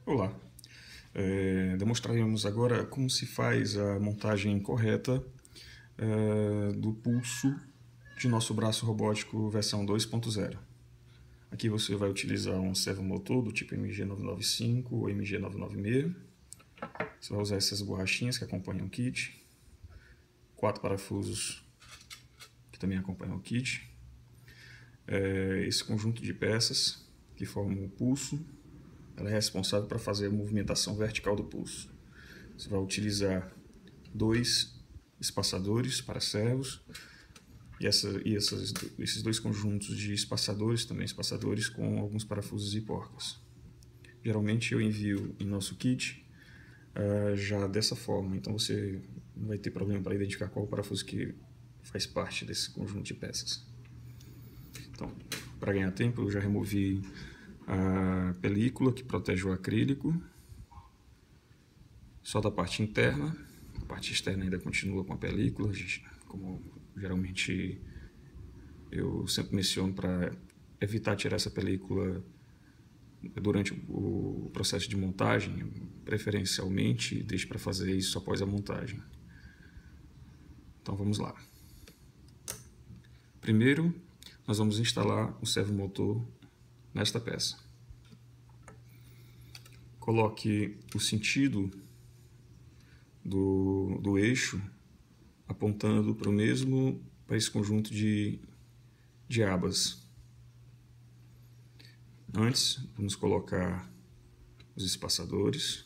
Olá, demonstraremos agora como se faz a montagem correta do pulso de nosso braço robótico versão 2.0. Aqui você vai utilizar um servomotor do tipo MG995 ou MG996. Você vai usar essas borrachinhas que acompanham o kit, 4 parafusos que também acompanham o kit, esse conjunto de peças que formam o pulso. Ela é responsável para fazer a movimentação vertical do pulso. Você vai utilizar 2 espaçadores para servos e esses 2 conjuntos de espaçadores, também espaçadores com alguns parafusos e porcas. Geralmente eu envio em nosso kit já dessa forma, então você não vai ter problema para identificar qual parafuso que faz parte desse conjunto de peças. Então, para ganhar tempo, eu já removi a película que protege o acrílico, só da parte interna. A parte externa ainda continua com a película, como geralmente eu sempre menciono, para evitar tirar essa película durante o processo de montagem, preferencialmente deixe para fazer isso após a montagem. Então vamos lá. Primeiro, nós vamos instalar o servomotor nesta peça. Coloque o sentido do eixo apontando para esse conjunto de abas. Antes, vamos colocar os espaçadores.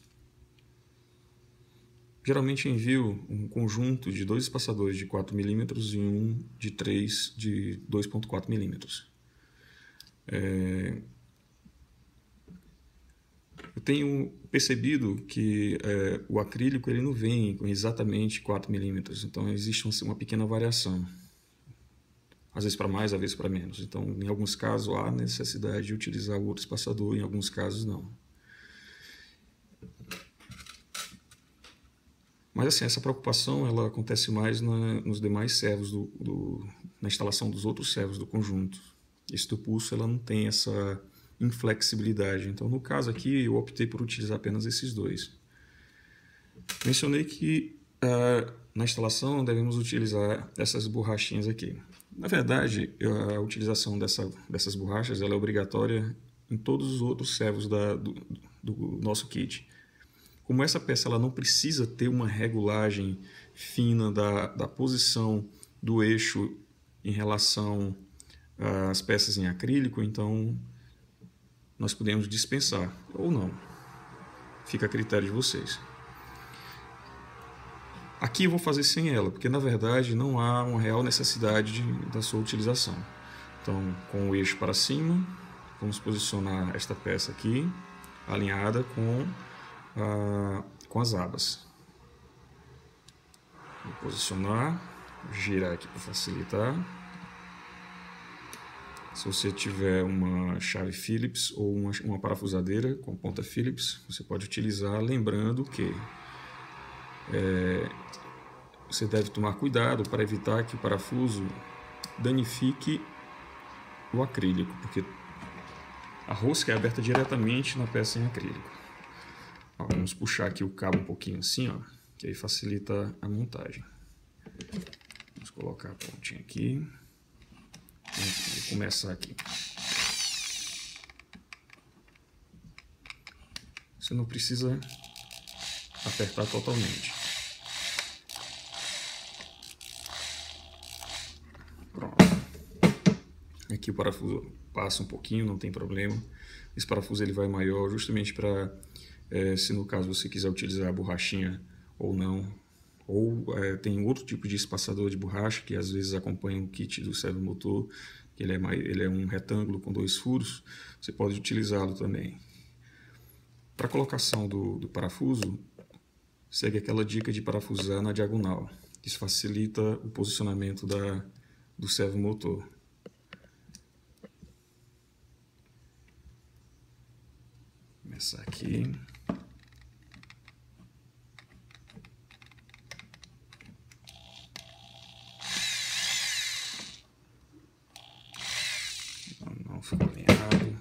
Geralmente envio um conjunto de 2 espaçadores de 4 mm e um de 3 de 2.4 mm. Eu tenho percebido que o acrílico ele não vem com exatamente 4 mm, então existe uma pequena variação. Às vezes para mais, às vezes para menos. Então, em alguns casos, há necessidade de utilizar o outro espaçador, em alguns casos, não. Mas, assim, essa preocupação ela acontece mais nos demais servos, na instalação dos outros servos do conjunto. Esse do pulso ela não tem essa inflexibilidade. Então, no caso aqui, eu optei por utilizar apenas esses 2. Mencionei que na instalação devemos utilizar essas borrachinhas aqui. Na verdade, a utilização dessas borrachas ela é obrigatória em todos os outros servos do nosso kit. Como essa peça ela não precisa ter uma regulagem fina da posição do eixo em relação às peças em acrílico, então nós podemos dispensar ou não. Fica a critério de vocês. Aqui eu vou fazer sem ela, porque na verdade não há uma real necessidade da sua utilização. Então, com o eixo para cima, vamos posicionar esta peça aqui, alinhada com as abas. Vou posicionar, girar aqui para facilitar. Se você tiver uma chave Phillips ou uma parafusadeira com ponta Phillips, você pode utilizar, lembrando que você deve tomar cuidado para evitar que o parafuso danifique o acrílico, porque a rosca é aberta diretamente na peça em acrílico. Vamos puxar aqui o cabo um pouquinho assim, que aí facilita a montagem. Vamos colocar a pontinha aqui. Vou começar aqui. Você não precisa apertar totalmente. Pronto. Aqui o parafuso passa um pouquinho, não tem problema. Esse parafuso ele vai maior justamente para, se no caso você quiser utilizar a borrachinha ou não. Ou tem outro tipo de espaçador de borracha que às vezes acompanha o kit do servomotor, que ele é um retângulo com 2 furos, você pode utilizá-lo também. Para a colocação do parafuso, segue aquela dica de parafusar na diagonal. Isso facilita o posicionamento do servomotor. Vou começar aqui. Não ficou alinhado.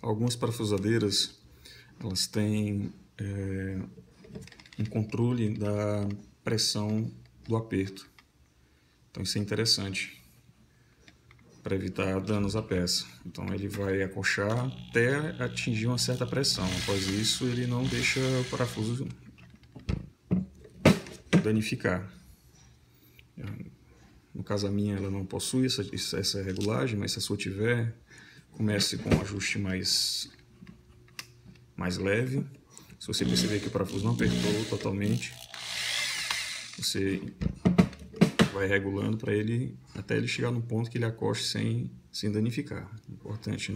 Algumas parafusadeiras, elas têm um controle da pressão do aperto. Então isso é interessante para evitar danos à peça. Então ele vai acolchar até atingir uma certa pressão. Após isso, ele não deixa o parafuso danificar. No caso a minha, ela não possui essa regulagem, mas se a sua tiver, comece com um ajuste mais leve. Se você perceber que o parafuso não apertou totalmente, você vai regulando para ele até ele chegar no ponto que ele acoste sem danificar. Importante.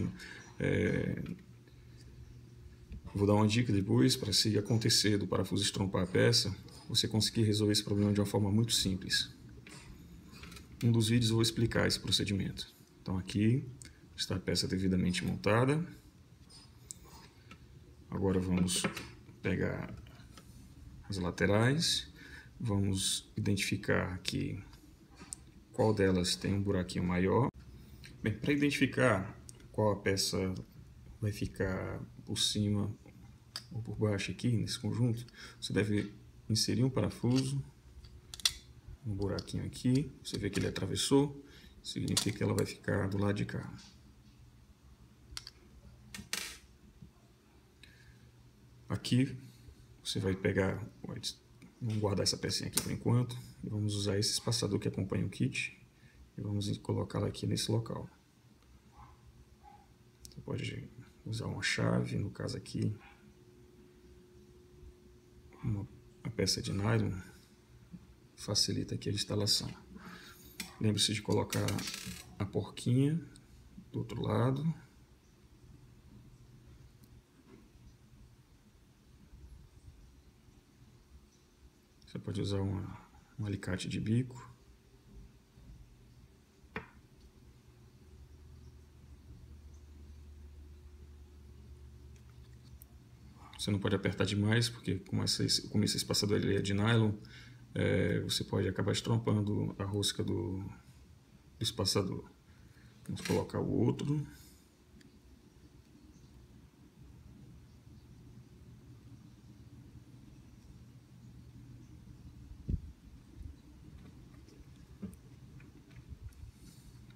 Vou dar uma dica depois para, se acontecer do parafuso estrompar a peça, você conseguir resolver esse problema de uma forma muito simples. Um dos vídeos eu vou explicar esse procedimento. Então aqui está a peça devidamente montada. Agora vamos pegar as laterais, vamos identificar aqui qual delas tem um buraquinho maior. Bem, para identificar qual a peça vai ficar por cima ou por baixo aqui nesse conjunto, você deve inserir um parafuso, um buraquinho aqui, você vê que ele atravessou, significa que ela vai ficar do lado de cá. Aqui você vai pegar, vamos guardar essa pecinha aqui por enquanto, e vamos usar esse espaçador que acompanha o kit e vamos colocá-la aqui nesse local. Você pode usar uma chave, no caso aqui, uma peça de nylon, facilita aqui a instalação. Lembre-se de colocar a porquinha do outro lado. Você pode usar um alicate de bico. Você não pode apertar demais, porque como esse espaçador ele é de nylon, você pode acabar estrompando a rosca do espaçador. Vamos colocar o outro.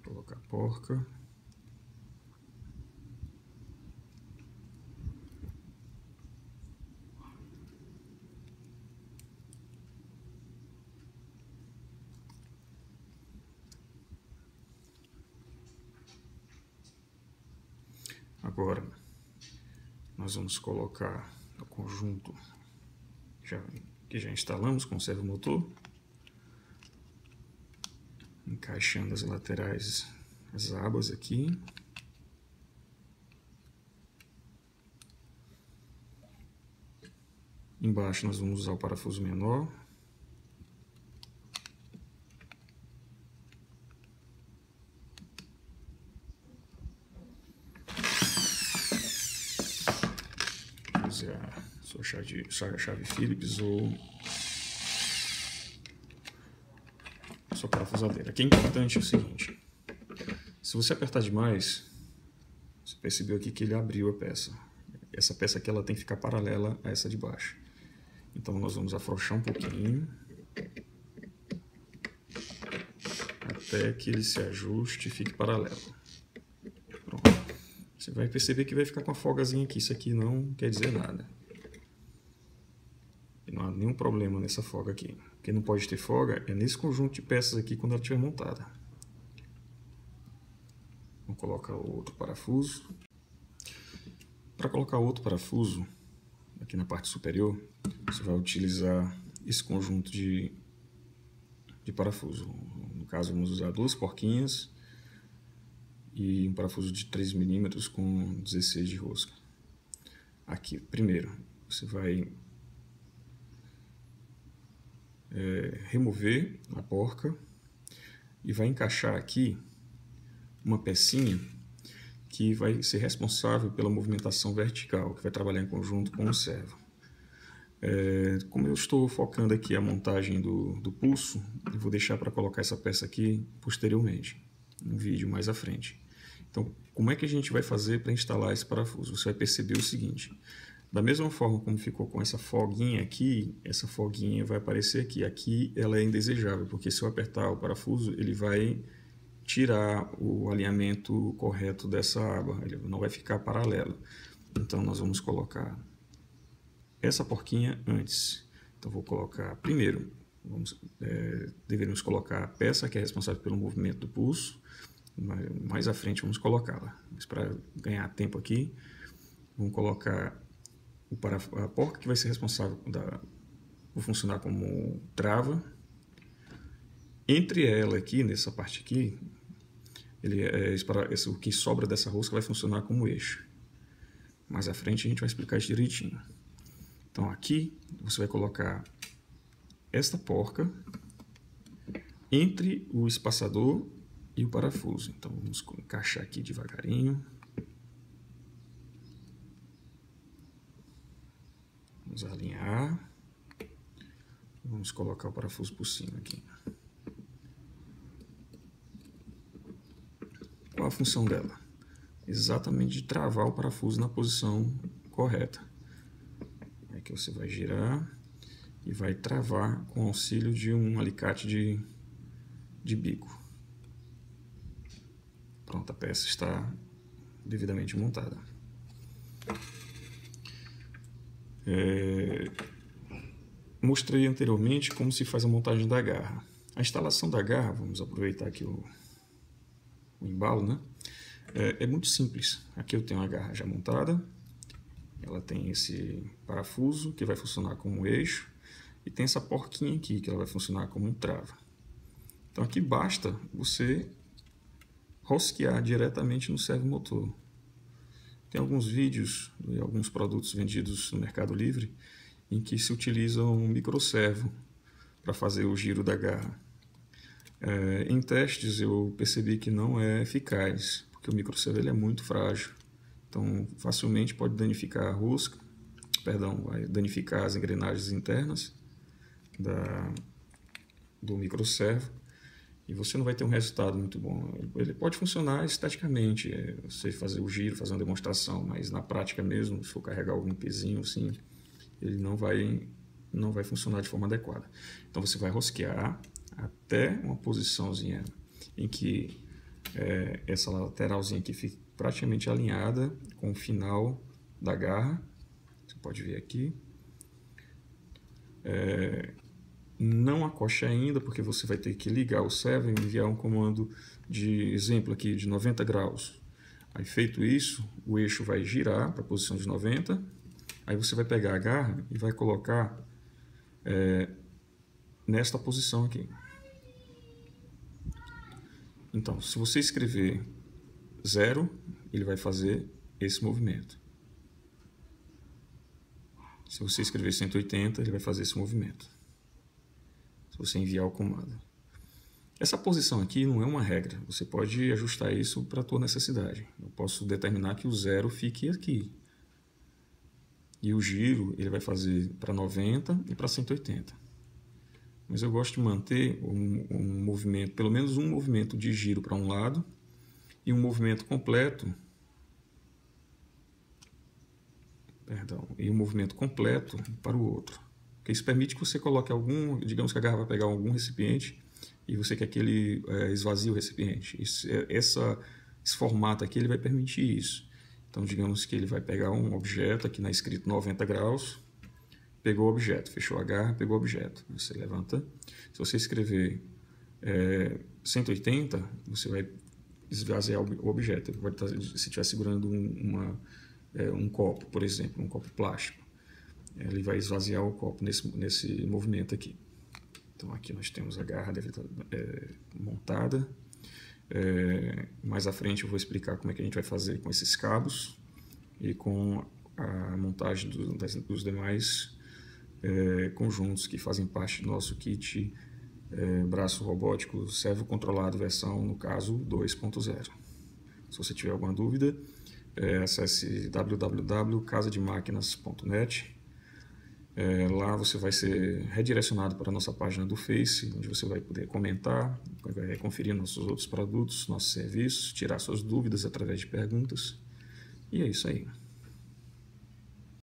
Colocar a porca. Agora, nós vamos colocar o conjunto que já instalamos com o servomotor, encaixando as laterais, as abas aqui. Embaixo nós vamos usar o parafuso menor. Use a sua chave Phillips ou a sua parafusadeira. Aqui é importante o seguinte: se você apertar demais, você percebeu aqui que ele abriu a peça. Essa peça aqui ela tem que ficar paralela a essa de baixo. Então nós vamos afrouxar um pouquinho até que ele se ajuste e fique paralelo. Pronto. Você vai perceber que vai ficar com uma folgazinha aqui. Isso aqui não quer dizer nada. E não há nenhum problema nessa folga aqui. O que não pode ter folga é nesse conjunto de peças aqui quando ela estiver montada. Vamos colocar o outro parafuso. Para colocar outro parafuso aqui na parte superior, você vai utilizar esse conjunto de parafuso. No caso, vamos usar duas porquinhas e um parafuso de 3 mm com 16 de rosca. Aqui, primeiro, você vai remover a porca e vai encaixar aqui uma pecinha que vai ser responsável pela movimentação vertical, que vai trabalhar em conjunto com o servo. Como eu estou focando aqui a montagem do pulso, eu vou deixar para colocar essa peça aqui posteriormente, um vídeo mais à frente. Então, como é que a gente vai fazer para instalar esse parafuso? Você vai perceber o seguinte: da mesma forma como ficou com essa folguinha aqui, essa folguinha vai aparecer aqui. Aqui ela é indesejável, porque se eu apertar o parafuso, ele vai tirar o alinhamento correto dessa aba, ele não vai ficar paralelo. Então nós vamos colocar essa porquinha antes. Então vou colocar primeiro, deveríamos colocar a peça que é responsável pelo movimento do pulso. Mais à frente vamos colocá-la, mas para ganhar tempo aqui, vamos colocar a porca que vai ser responsável por funcionar como trava. Entre ela aqui, nessa parte aqui, o que sobra dessa rosca vai funcionar como eixo. Mais à frente a gente vai explicar isso direitinho. Então aqui você vai colocar esta porca entre o espaçador e o parafuso. Então vamos encaixar aqui devagarinho. Vamos alinhar. Vamos colocar o parafuso por cima aqui. Qual a função dela? Exatamente de travar o parafuso na posição correta. É que você vai girar e vai travar com auxílio de um alicate de bico. Pronto, a peça está devidamente montada. Mostrei anteriormente como se faz a montagem da garra. A instalação da garra, vamos aproveitar aqui o embalo, né? É muito simples. Aqui eu tenho a garra já montada, ela tem esse parafuso que vai funcionar como eixo e tem essa porquinha aqui que ela vai funcionar como um trava. Então aqui basta você rosquear diretamente no servomotor. Tem alguns vídeos e alguns produtos vendidos no Mercado Livre em que se utiliza um microservo para fazer o giro da garra. Em testes eu percebi que não é eficaz, porque o microservo ele é muito frágil. Então facilmente pode danificar a rosca, vai danificar as engrenagens internas do microservo e você não vai ter um resultado muito bom. Ele pode funcionar esteticamente, você fazer o giro, fazer uma demonstração, mas na prática mesmo, se for carregar algum pezinho assim, ele não vai funcionar de forma adequada. Então você vai rosquear até uma posiçãozinha em que essa lateralzinha aqui fique praticamente alinhada com o final da garra. Você pode ver aqui. Não acoche ainda, porque você vai ter que ligar o servo e enviar um comando de exemplo aqui de 90 graus. Aí feito isso, o eixo vai girar para a posição de 90. Aí você vai pegar a garra e vai colocar nesta posição aqui. Então, se você escrever 0, ele vai fazer esse movimento. Se você escrever 180, ele vai fazer esse movimento. Se você enviar o comando. Essa posição aqui não é uma regra. Você pode ajustar isso para a tua necessidade. Eu posso determinar que o 0 fique aqui. E o giro ele vai fazer para 90 e para 180. Mas eu gosto de manter um movimento, pelo menos um movimento de giro para um lado e um movimento completo, para o outro. Porque isso permite que você coloque digamos que a garra vai pegar algum recipiente e você quer que ele esvazie o recipiente. Esse formato aqui ele vai permitir isso. Então digamos que ele vai pegar um objeto, aqui na escrito 90 graus, pegou o objeto, fechou a garra, pegou o objeto. Você levanta. Se você escrever 180, você vai esvaziar o objeto. Se estiver segurando um copo, por exemplo, um copo plástico, ele vai esvaziar o copo nesse movimento aqui. Então aqui nós temos a garra montada. Mais à frente eu vou explicar como é que a gente vai fazer com esses cabos e com a montagem dos demais conjuntos que fazem parte do nosso kit braço robótico servo controlado versão, no caso, 2.0. Se você tiver alguma dúvida, acesse www.casademaquinas.net Lá você vai ser redirecionado para a nossa página do Face, onde você vai poder comentar, vai conferir nossos outros produtos, nossos serviços, tirar suas dúvidas através de perguntas. E é isso aí.